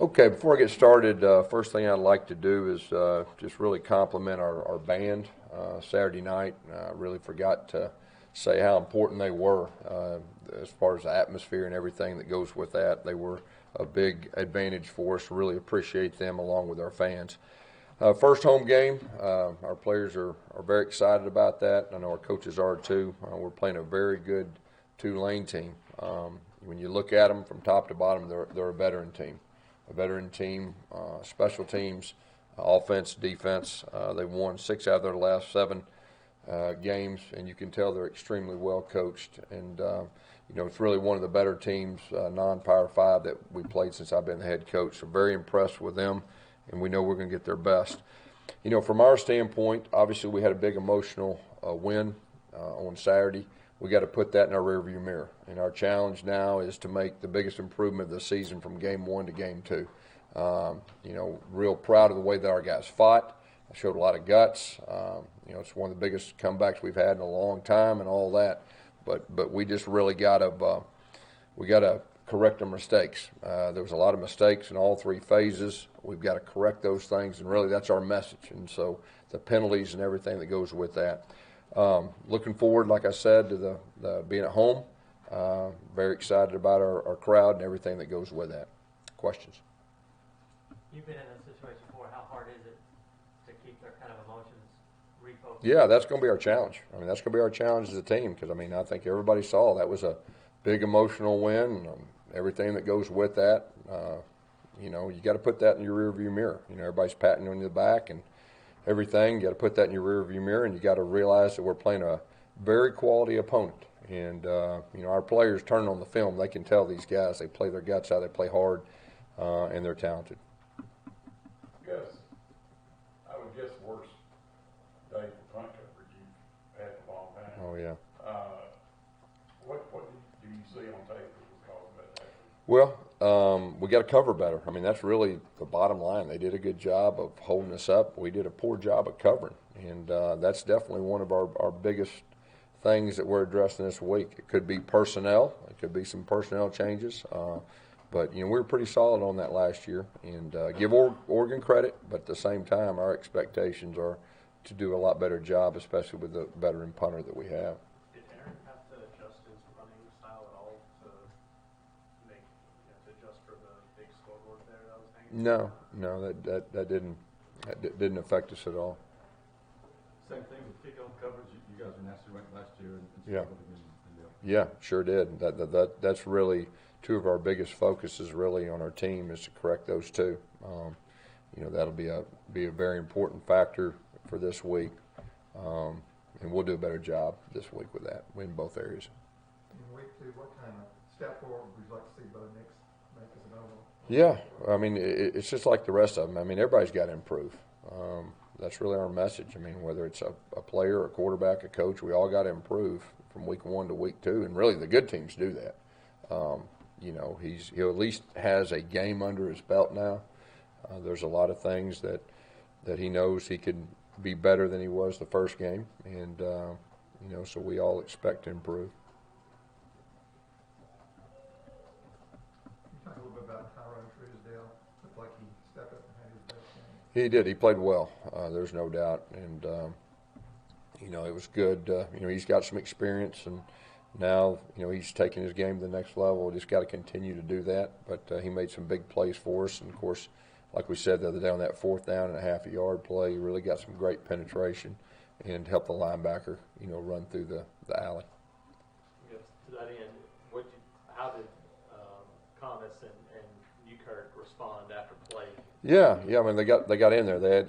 Okay, before I get started, first thing I'd like to do is just really compliment our band Saturday night. I really forgot to say how important they were as far as the atmosphere and everything that goes with that. They were a big advantage for us. Really appreciate them along with our fans. First home game, our players are very excited about that. I know our coaches are too. We're playing a very good Tulane team. When you look at them from top to bottom, they're a veteran team. A veteran team, special teams, offense, defense. They've won 6 out of their last 7 games, and you can tell they're extremely well coached. And it's really one of the better teams, non-Power 5, that we played since I've been the head coach. So very impressed with them, and we know we're going to get their best. From our standpoint, obviously we had a big emotional win on Saturday. We got to put that in our rearview mirror. And our challenge now is to make the biggest improvement of the season from game 1 to game 2. Real proud of the way that our guys fought. I showed a lot of guts. It's one of the biggest comebacks we've had in a long time and all that. But we just really got to correct our mistakes. There was a lot of mistakes in all 3 phases. We've got to correct those things, and really that's our message. And so the penalties and everything that goes with that. Looking forward, like I said, to the being at home. Very excited about our crowd and everything that goes with that. Questions? You've been in a situation before. How hard is it to keep their kind of emotions refocused? Yeah, that's going to be our challenge. That's going to be our challenge as a team because, I think everybody saw that was a big emotional win. Everything that goes with that, you got to put that in your rearview mirror. Everybody's patting on the back and everything. You got to put that in your rearview mirror, and you got to realize that we're playing a very quality opponent. And our players turn on the film. They can tell these guys they play their guts out. They play hard, and they're talented. Gus, I would guess worst day for punt coverage you've had in a long time. Oh yeah. What do you see on tape that was causing that to happen? Well, we got to cover better. That's really the bottom line. They did a good job of holding us up. We did a poor job of covering, and that's definitely one of our biggest things that we're addressing this week. It could be personnel. It could be some personnel changes. But, we were pretty solid on that last year. And give Oregon credit, but at the same time, our expectations are to do a lot better job, especially with the veteran punter that we have. Did Aaron have to adjust his running style at all to adjust for the big scoreboard there that was hanging? No, that didn't affect us at all. Same thing with kickoff coverage. You guys were nationally ranked last year, and Yeah. Yeah, Sure did. That's really 2 of our biggest focuses really on our team is to correct those 2. That'll be a very important factor for this week, and we'll do a better job this week with that in both areas. In week 2, what kind of step forward would you like to see Bo Nix make as an overall? Yeah, it's just like the rest of them. Everybody's got to improve. That's really our message. Whether it's a player, a quarterback, a coach, we all got to improve from week 1 to week 2, and really the good teams do that. He at least has a game under his belt now. There's a lot of things that he knows he could be better than he was the first game, and so we all expect to improve. Can you talk a little bit about Tyrone Truesdale? Looked like he stepped up and had his best game. He did. He played well. There's no doubt, and it was good. He's got some experience, and now he's taking his game to the next level. Just got to continue to do that. But he made some big plays for us, and of course, like we said the other day on that 4th down and a half a yard play, he really got some great penetration and helped the linebacker, run through the alley. Yes, to that end, how did Thomas and Newkirk respond after play? Yeah. They got in there. They had,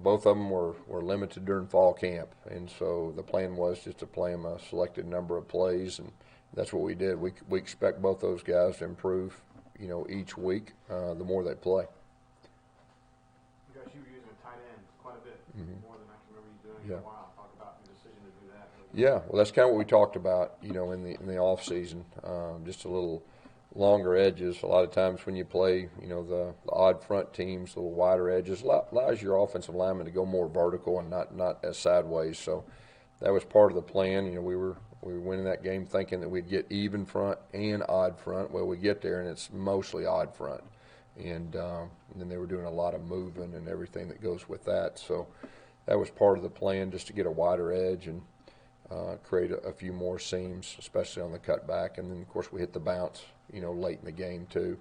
both of them were limited during fall camp, and so the plan was just to play them a selected number of plays, and that's what we did. We expect both those guys to improve, each week the more they play. You guys, you were using a tight end quite a bit more than I can remember you doing in a while. Talk about your decision to do that. Yeah, well, that's kind of what we talked about, in the off season. Just a little longer edges. A lot of times when you play, the odd front teams, little wider edges, allows your offensive lineman to go more vertical and not as sideways. So that was part of the plan. We were winning that game thinking that we'd get even front and odd front. Well, we get there and it's mostly odd front, and then they were doing a lot of moving and everything that goes with that. So that was part of the plan, just to get a wider edge and create a few more seams, especially on the cutback. And then, of course, we hit the bounce, late in the game too.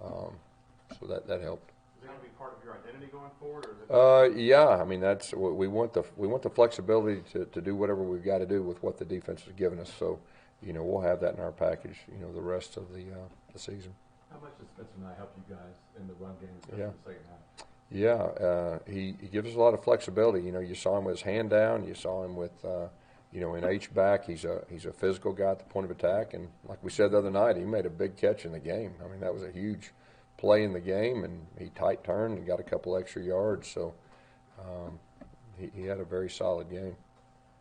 So that helped. Is it going to be part of your identity going forward, or is it? Yeah, I mean that's what we want the flexibility to do whatever we've got to do with what the defense has given us. So, we'll have that in our package, the rest of the season. How much does Spencer and I help you guys in the run game, especially Yeah. in the second half? Yeah, he gives us a lot of flexibility. You saw him with his hand down. You saw him with, in H-back. He's a physical guy at the point of attack. And like we said the other night, he made a big catch in the game. I mean, that was a huge play in the game, and he tight turned and got a couple extra yards. So he had a very solid game.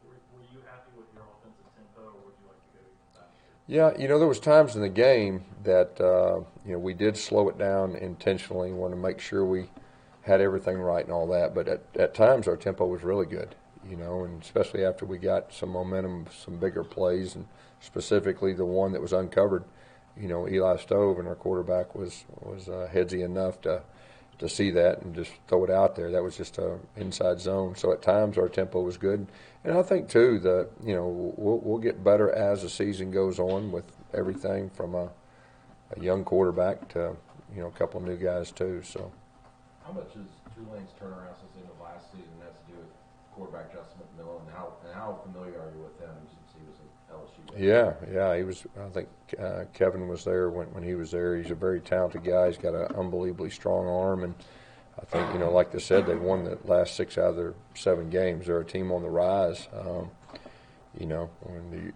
Were you happy with your offensive tempo, or would you like to go even faster? Yeah, there was times in the game that, we did slow it down intentionally, wanted to make sure we had everything right and all that. But at times our tempo was really good, and especially after we got some momentum, some bigger plays, and specifically the one that was uncovered. Eli Stove and our quarterback was headsy enough to see that and just throw it out there. That was just a inside zone. So at times our tempo was good, and I think too that we'll get better as the season goes on with everything from a young quarterback to a couple of new guys too. So how much is Tulane's turnaround since the end of last season has to do with quarterback Justin McMillan, and how familiar are you with him since he was at LSU? Yeah, he was. I think Kevin was there when he was there. He's a very talented guy. He's got an unbelievably strong arm, and I think like they said, they've won the last 6 out of their 7 games. They're a team on the rise. When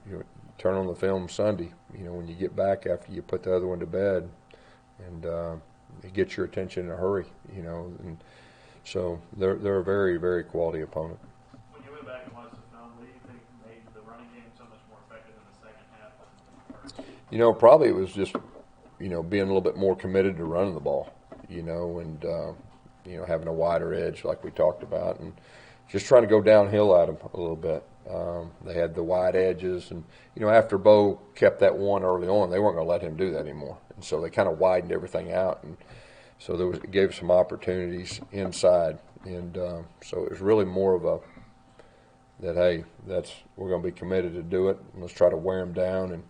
you turn on the film Sunday, when you get back after you put the other one to bed, and it gets your attention in a hurry, and so they're a very, very quality opponent. When you went back and watched the film, what do you think made the running game so much more effective in the second half than the first? Probably it was just, being a little bit more committed to running the ball, and, having a wider edge like we talked about, and just trying to go downhill at them a little bit. They had the wide edges, and, after Bo kept that one early on, they weren't going to let him do that anymore. And so they kind of widened everything out, and so it gave some opportunities inside. And so it was really more of hey, we're going to be committed to do it, and let's try to wear him down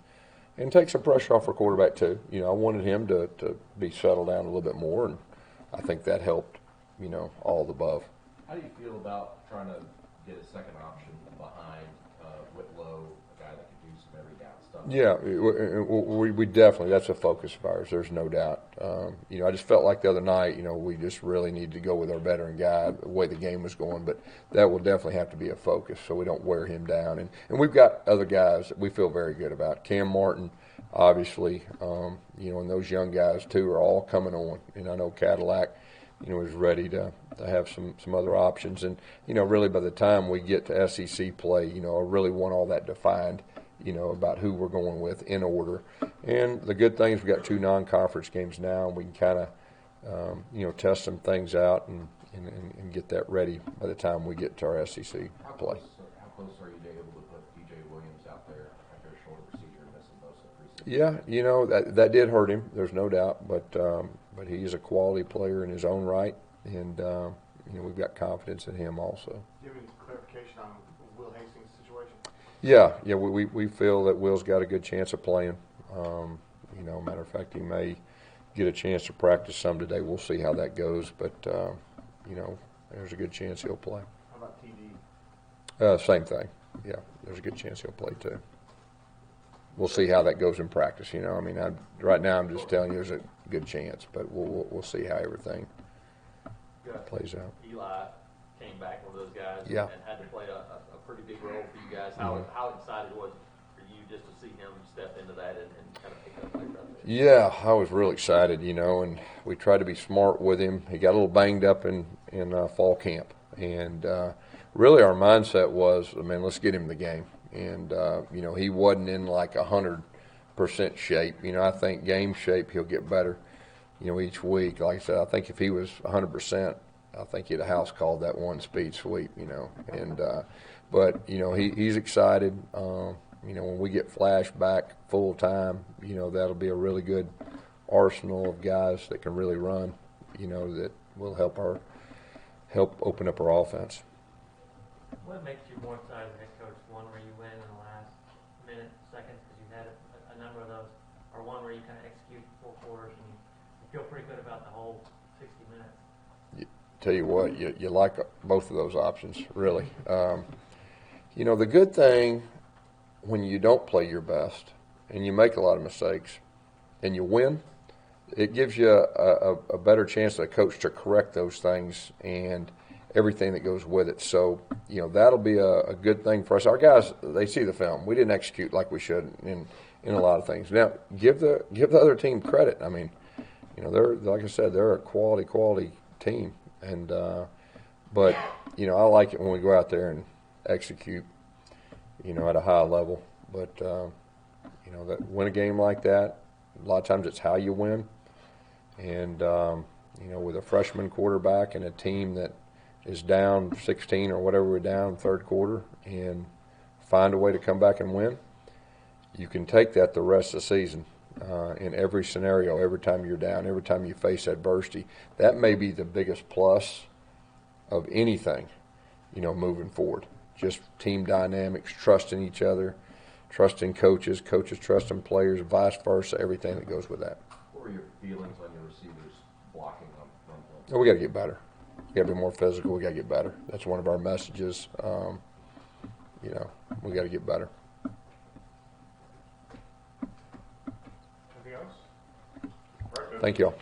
and take some pressure off our quarterback too. I wanted him to be settled down a little bit more, and I think that helped, all the above. How do you feel about trying to get a second option behind Whitlow, a guy that could do some every down stuff? Yeah, we definitely, that's a focus of ours. There's no doubt. I just felt like the other night, we just really need to go with our veteran guy, the way the game was going, but that will definitely have to be a focus so we don't wear him down. And we've got other guys that we feel very good about. Cam Martin, obviously, and those young guys too are all coming on. And I know Cadillac, is ready to have some other options. And, really by the time we get to SEC play, I really want all that defined, about who we're going with in order. And the good thing is we've got 2 non-conference games now, and we can kind of, test some things out and get that ready by the time we get to our SEC play. How close are you to able to put DJ Williams out there after a shoulder procedure and missing most of the preseason? Yeah, that did hurt him. There's no doubt, but he's a quality player in his own right, and we've got confidence in him also. Do you have any clarification on Will Hastings' situation? Yeah, we feel that Will's got a good chance of playing. Matter of fact, he may get a chance to practice some today. We'll see how that goes, but there's a good chance he'll play. How about TD? Same thing. Yeah, there's a good chance he'll play too. We'll see how that goes in practice. Right now I'm just telling you there's a good chance, but we'll see how everything plays out. Eli came back, one of those guys, Yeah. and had to play a pretty big role for you guys. How excited was it for you just to see him step into that and kind of pick up like that? Yeah, I was real excited, and we tried to be smart with him. He got a little banged up in fall camp, and really our mindset was, let's get him the game. And he wasn't in like 100% shape. I think game shape he'll get better, each week. Like I said, I think if he was 100%, I think he'd have house called that one speed sweep. And but he's excited. When we get Flash back full time, that'll be a really good arsenal of guys that can really run, that will help open up our offense. What makes you more excited as a head coach? One where you win in the last minute, seconds, because you've had a number of those, or one where you kind of execute 4 quarters and you feel pretty good about the whole 60 minutes? Tell you what, you like both of those options, really. The good thing when you don't play your best and you make a lot of mistakes and you win, it gives you a better chance as a coach to correct those things and everything that goes with it. So, that'll be a good thing for us. Our guys, they see the film. We didn't execute like we should in a lot of things. Now, give the other team credit. I mean, they're, like I said, they're a quality team. And but I like it when we go out there and execute, at a high level. But that win a game like that, a lot of times it's how you win. And with a freshman quarterback and a team that is down 16 or whatever we're down third quarter, and find a way to come back and win, you can take that the rest of the season. In every scenario, every time you're down, every time you face adversity, that may be the biggest plus of anything, moving forward. Just team dynamics, trusting each other, trusting coaches trusting players, vice versa, everything that goes with that. What were your feelings on your receivers blocking on run play? We got to get better. We got to be more physical. We got to get better. That's one of our messages. We got to get better. Anything else? Thank you all.